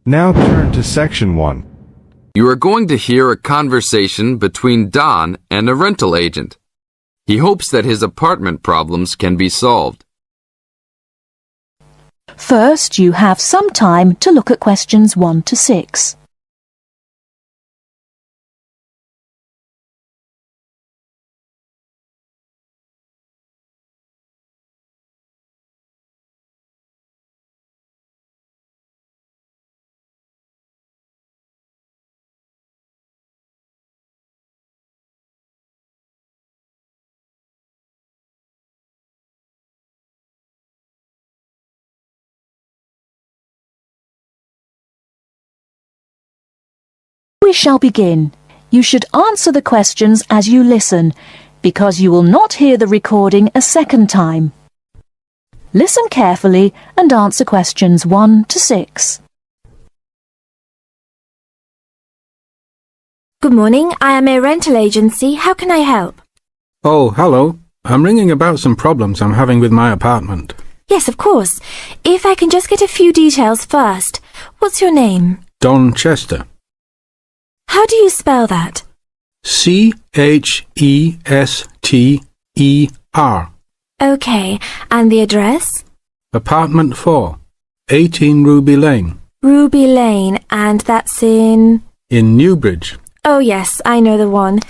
Now turn to section 1. You are going to hear a conversation between Don and a rental agent. He hopes that his apartment problems can be solved. First, you have some time to look at questions 1 to 6. We shall begin. You should answer the questions as you listen, because you will not hear the recording a second time. Listen carefully and answer questions 1 to 6. Good morning, I am a rental agency. How can I help? Oh, hello. I'm ringing about some problems I'm having with my apartment. Yes, of course. If I can just get a few details first. What's your name? Don Chester. How do you spell that? Chester. Okay, and the address? Apartment 4, 18 Ruby Lane. Ruby Lane, and that's in... In Newbridge. Oh yes, I know the one.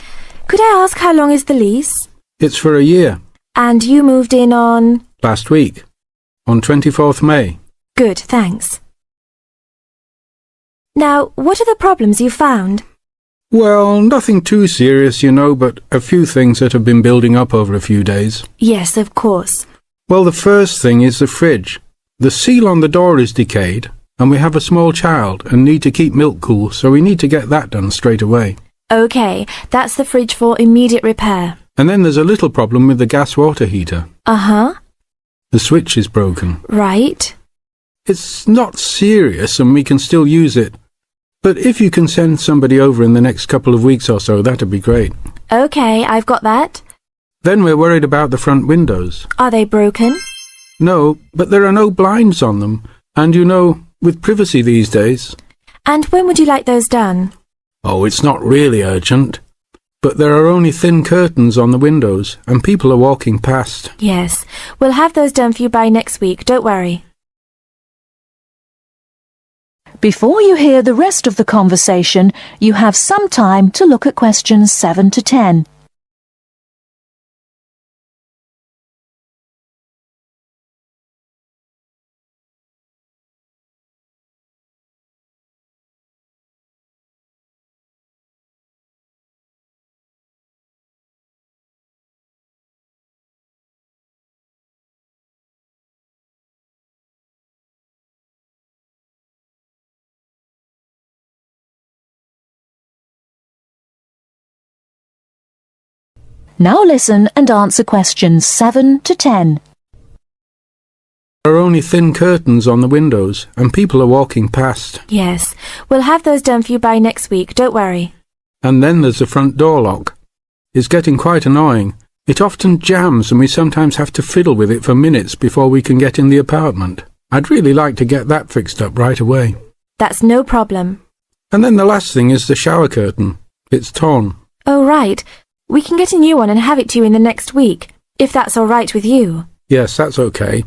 Could I ask how long is the lease? It's for a year. And you moved in on... Last week. On 24th May. Good, thanks. Now, what are the problems you found? Well, nothing too serious, you know, but a few things that have been building up over a few days. Yes, of course. Well, the first thing is the fridge. The seal on the door is decayed, and we have a small child and need to keep milk cool, so we need to get that done straight away. Okay, that's the fridge for immediate repair. And then there's a little problem with the gas water heater. Uh-huh. The switch is broken. Right. It's not serious and we can still use it. But if you can send somebody over in the next couple of weeks or so, that'd be great. Okay, I've got that. Then we're worried about the front windows. Are they broken? No, but there are no blinds on them. And you know, with privacy these days... And when would you like those done? Oh, it's not really urgent. But there are only thin curtains on the windows, and people are walking past. Yes, we'll have those done for you by next week, don't worry. Before you hear the rest of the conversation, you have some time to look at questions 7 to 10. Now listen and answer questions 7 to 10. There are only thin curtains on the windows, and people are walking past. Yes, we'll have those done for you by next week, don't worry. And then there's the front door lock. It's getting quite annoying. It often jams and we sometimes have to fiddle with it for minutes before we can get in the apartment. I'd really like to get that fixed up right away. That's no problem. And then the last thing is the shower curtain. It's torn. Oh, right. We can get a new one and have it to you in the next week, if that's all right with you. Yes, that's okay.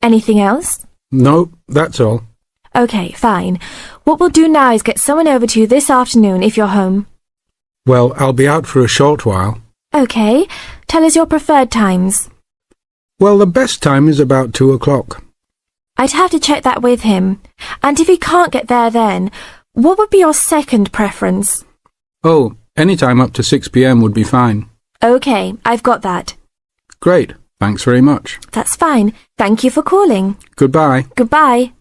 Anything else? No, that's all. Okay, fine. What we'll do now is get someone over to you this afternoon if you're home. Well, I'll be out for a short while. Okay. Tell us your preferred times. Well, the best time is about 2 o'clock. I'd have to check that with him. And if he can't get there then, what would be your second preference? Oh, any time up to 6 p.m. would be fine. Okay, I've got that. Great. Thanks very much. That's fine. Thank you for calling. Goodbye. Goodbye.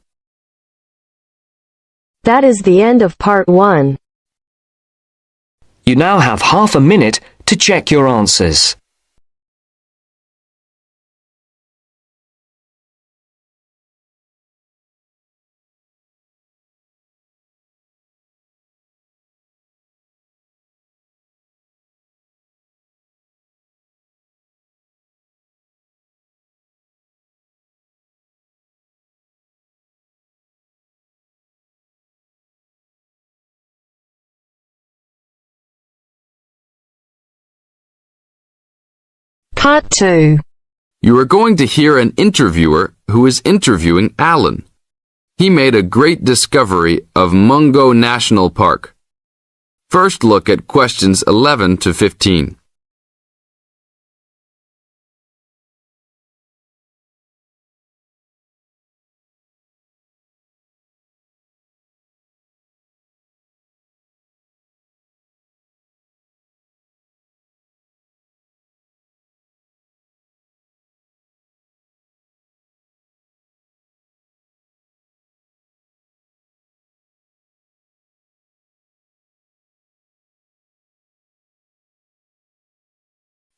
That is the end of part 1. You now have half a minute to check your answers. Part 2. You are going to hear an interviewer who is interviewing Alan. He made a great discovery of Mungo National Park. First, look at questions 11 to 15.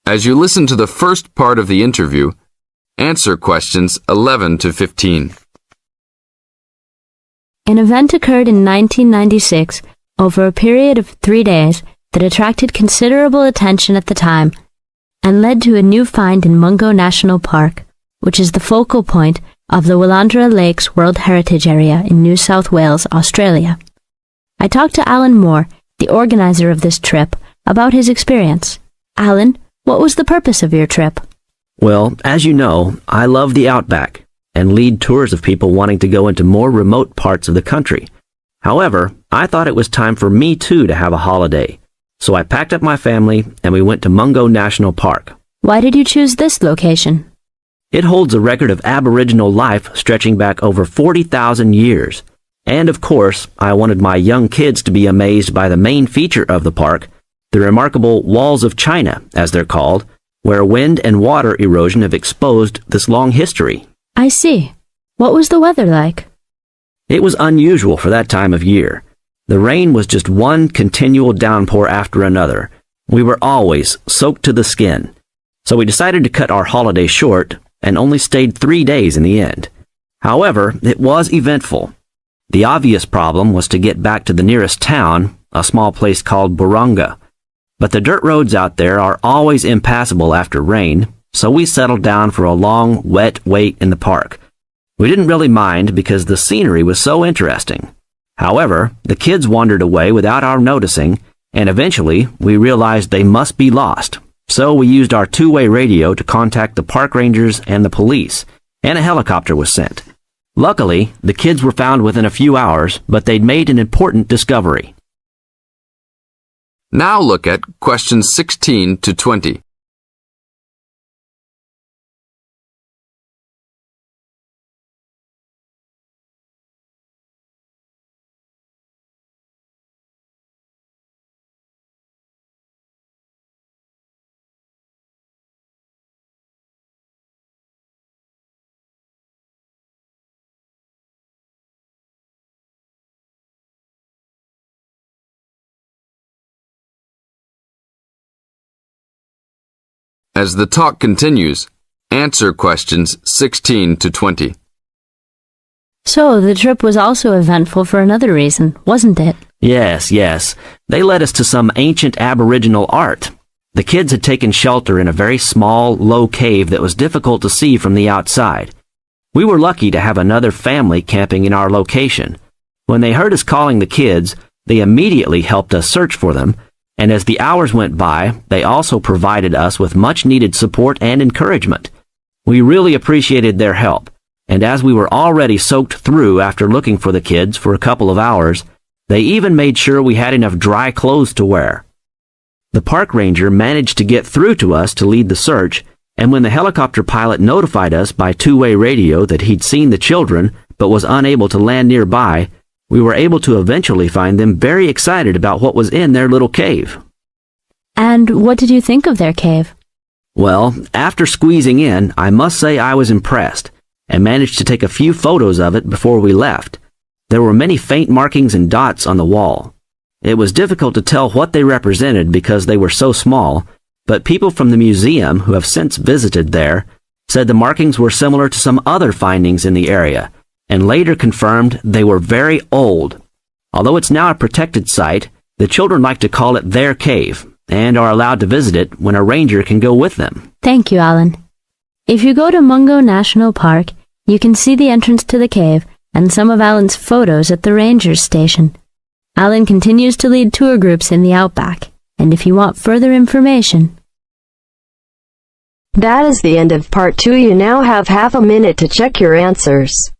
As you listen to the first part of the interview, answer questions 11 to 15. An event occurred in 1996 over a period of 3 days that attracted considerable attention at the time and led to a new find in Mungo National Park, which is the focal point of the Willandra Lakes World Heritage Area in New South Wales, Australia. I talked to Alan Moore, the organizer of this trip, about his experience. Alan, what was the purpose of your trip? Well, as you know, I love the outback and lead tours of people wanting to go into more remote parts of the country. However, I thought it was time for me too to have a holiday. So I packed up my family and we went to Mungo National Park. Why did you choose this location? It holds a record of Aboriginal life stretching back over 40,000 years. And of course, I wanted my young kids to be amazed by the main feature of the park, the remarkable Walls of China, as they're called, where wind and water erosion have exposed this long history. I see. What was the weather like? It was unusual for that time of year. The rain was just one continual downpour after another. We were always soaked to the skin. So we decided to cut our holiday short and only stayed 3 days in the end. However, it was eventful. The obvious problem was to get back to the nearest town, a small place called Burunga. But the dirt roads out there are always impassable after rain, so we settled down for a long, wet wait in the park. We didn't really mind because the scenery was so interesting. However, the kids wandered away without our noticing, and eventually we realized they must be lost. So we used our two-way radio to contact the park rangers and the police, and a helicopter was sent. Luckily, the kids were found within a few hours, but they'd made an important discovery. Now look at questions 16 to 20. As the talk continues, answer questions 16 to 20. So, the trip was also eventful for another reason, wasn't it? Yes. They led us to some ancient Aboriginal art. The kids had taken shelter in a very small, low cave that was difficult to see from the outside. We were lucky to have another family camping in our location. When they heard us calling the kids, they immediately helped us search for them, and as the hours went by, they also provided us with much-needed support and encouragement. We really appreciated their help, and as we were already soaked through after looking for the kids for a couple of hours, they even made sure we had enough dry clothes to wear. The park ranger managed to get through to us to lead the search, and when the helicopter pilot notified us by two-way radio that he'd seen the children but was unable to land nearby, we were able to eventually find them very excited about what was in their little cave. And what did you think of their cave? Well, after squeezing in, I must say I was impressed, and managed to take a few photos of it before we left. There were many faint markings and dots on the wall. It was difficult to tell what they represented because they were so small, but people from the museum who have since visited there said the markings were similar to some other findings in the area, and later confirmed they were very old. Although it's now a protected site, the children like to call it their cave, and are allowed to visit it when a ranger can go with them. Thank you, Alan. If you go to Mungo National Park, you can see the entrance to the cave and some of Alan's photos at the ranger's station. Alan continues to lead tour groups in the outback, and if you want further information... That is the end of part 2. You now have half a minute to check your answers.